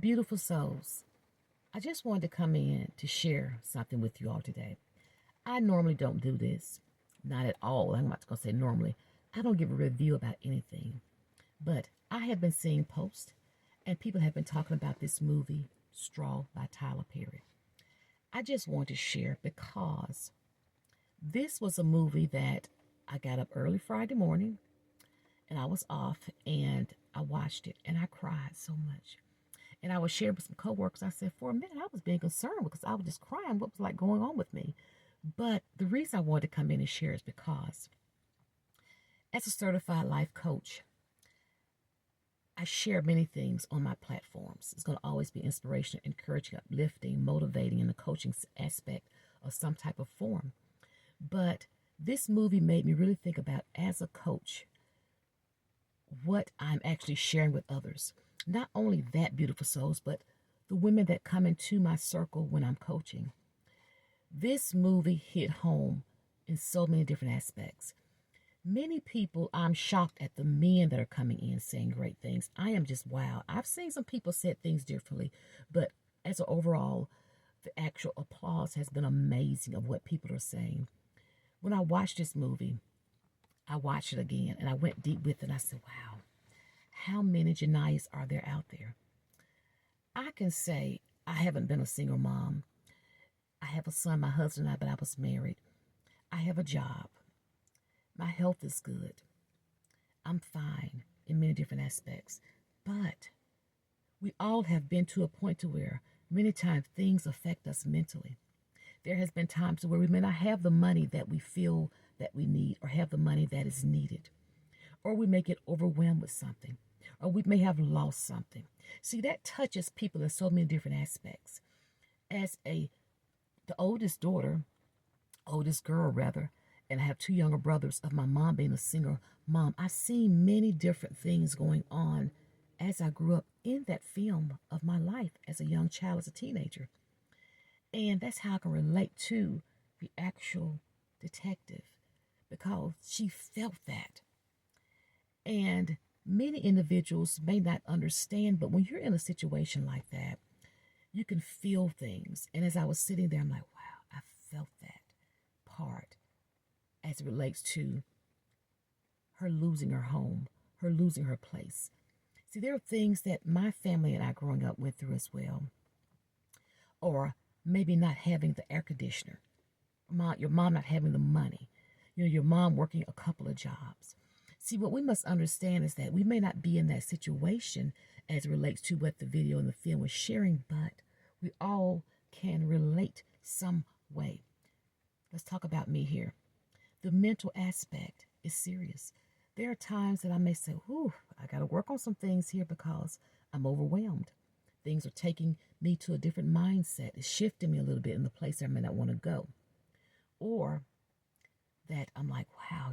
Beautiful souls, I just wanted to come in to share something with you all today. I normally don't do this, not at all. I'm not going to say normally. I don't give a review about anything, but I have been seeing posts and people have been talking about this movie, Straw by Tyler Perry. I just want to share because this was a movie that I got up early Friday morning and I was off and I watched it and I cried so much. And I was sharing with some coworkers. I said, for a minute, I was being concerned because I was just crying. What was like going on with me? But the reason I wanted to come in and share is because, as a certified life coach, I share many things on my platforms. It's going to always be inspirational, encouraging, uplifting, motivating in the coaching aspect of some type of form. But this movie made me really think about, as a coach, what I'm actually sharing with others. Not only that, beautiful souls, but the women that come into my circle when I'm coaching. This movie hit home in so many different aspects. Many people, I'm shocked at the men that are coming in saying great things. I am just wow. I've seen some people say things differently, but as an overall, the actual applause has been amazing of what people are saying. When I watched this movie, I watched it again and I went deep with it and I said, wow, how many Janias are there out there? I can say I haven't been a single mom. I have a son, my husband and I, but I was married. I have a job. My health is good. I'm fine in many different aspects. But we all have been to a point to where many times things affect us mentally. There has been times where we may not have the money that we feel that we need or have the money that is needed. Or we may get overwhelmed with something. Or we may have lost something. See, that touches people in so many different aspects. As the oldest girl rather, and I have two younger brothers of my mom being a single mom, I've seen many different things going on as I grew up in that film of my life as a young child, as a teenager. And that's how I can relate to the actual detective because she felt that. And many individuals may not understand, but when you're in a situation like that, you can feel things. And as I was sitting there, I'm like, wow, I felt that part as it relates to her losing her home, her losing her place. See, there are things that my family and I growing up went through as well. Or maybe not having the air conditioner, your mom not having the money, your mom working a couple of jobs. See, what we must understand is that we may not be in that situation as it relates to what the video and the film was sharing, but we all can relate some way. Let's talk about me here. The mental aspect is serious. There are times that I may say, whew, I got to work on some things here because I'm overwhelmed. Things are taking me to a different mindset. It's shifting me a little bit in the place I may not want to go. Or that I'm like, wow,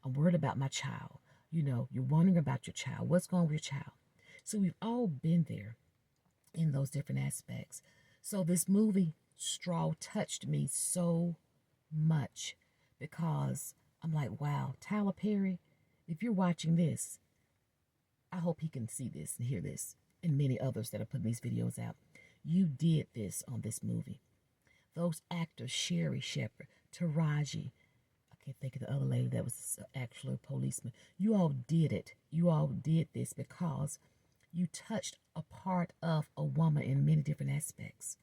I'm worried about my child. You're wondering about your child. What's going on with your child? So we've all been there in those different aspects. So this movie, Straw, touched me so much because I'm like, wow, Tyler Perry, if you're watching this, I hope he can see this and hear this, and many others that are putting these videos out. You did this on this movie. Those actors, Sherry Shepherd, Taraji, I can't think of the other lady that was actually a policeman. You all did it. You all did this because you touched a part of a woman in many different aspects.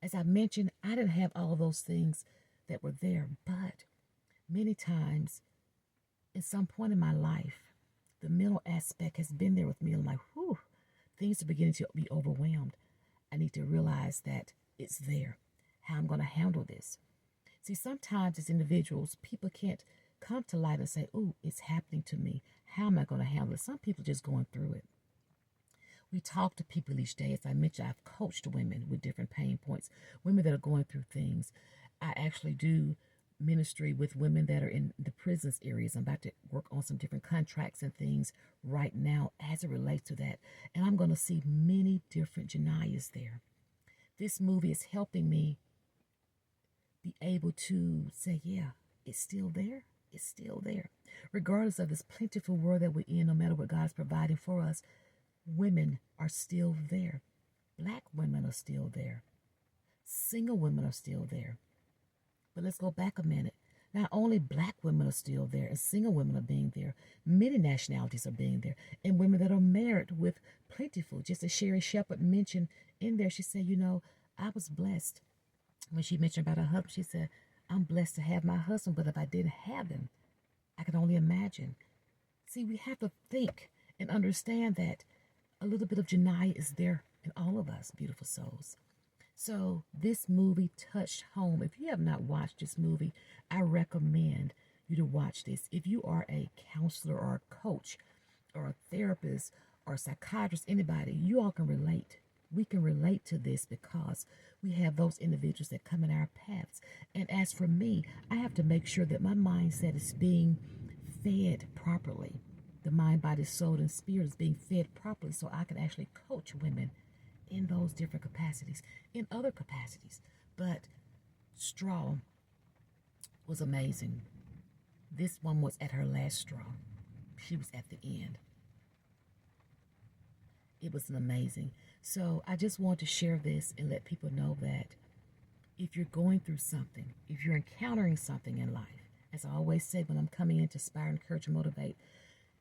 As I mentioned, I didn't have all of those things that were there, but many times, at some point in my life, the mental aspect has been there with me. I'm like, whew, things are beginning to be overwhelmed. I need to realize that it's there, how I'm going to handle this. See, sometimes as individuals, people can't come to light and say, oh, it's happening to me. How am I going to handle it? Some people just going through it. We talk to people each day. As I mentioned, I've coached women with different pain points, women that are going through things. I actually do ministry with women that are in the prisons areas. I'm about to work on some different contracts and things right now as it relates to that. And I'm going to see many different Janias there. This movie is helping me be able to say, yeah, it's still there. It's still there. Regardless of this plentiful world that we're in, no matter what God's providing for us, women are still there. Black women are still there. Single women are still there. But let's go back a minute. Not only black women are still there and single women are being there, many nationalities are being there, and women that are married with plentiful. Just as Sherry Shepherd mentioned in there, she said, I was blessed. When she mentioned about her husband, she said, I'm blessed to have my husband, but if I didn't have him, I can only imagine. See, we have to think and understand that a little bit of Janiyah is there in all of us, beautiful souls. So this movie touched home. If you have not watched this movie, I recommend you to watch this. If you are a counselor or a coach or a therapist or a psychiatrist, anybody, you all can relate. We can relate to this because we have those individuals that come in our paths. And as for me, I have to make sure that my mindset is being fed properly. The mind, body, soul, and spirit is being fed properly so I can actually coach women in those different capacities, in other capacities. But Straw was amazing. This one was at her last straw. She was at the end. It was amazing. So I just want to share this and let people know that if you're going through something, if you're encountering something in life, as I always say when I'm coming in to inspire, encourage, and motivate,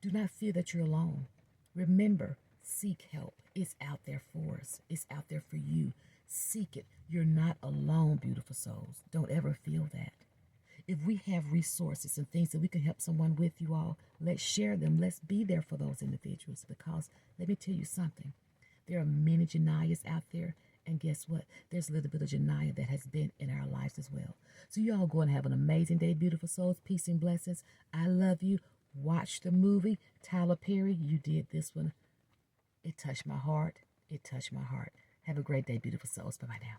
do not feel that you're alone. Remember, seek help. It's out there for us. It's out there for you. Seek it. You're not alone, beautiful souls. Don't ever feel that. If we have resources and things that we can help someone with, you all, let's share them. Let's be there for those individuals because let me tell you something. There are many Janiyahs out there, and guess what? There's a little bit of Janiyah that has been in our lives as well. So you all go and have an amazing day, beautiful souls. Peace and blessings. I love you. Watch the movie. Tyler Perry, you did this one. It touched my heart. It touched my heart. Have a great day, beautiful souls. Bye-bye now.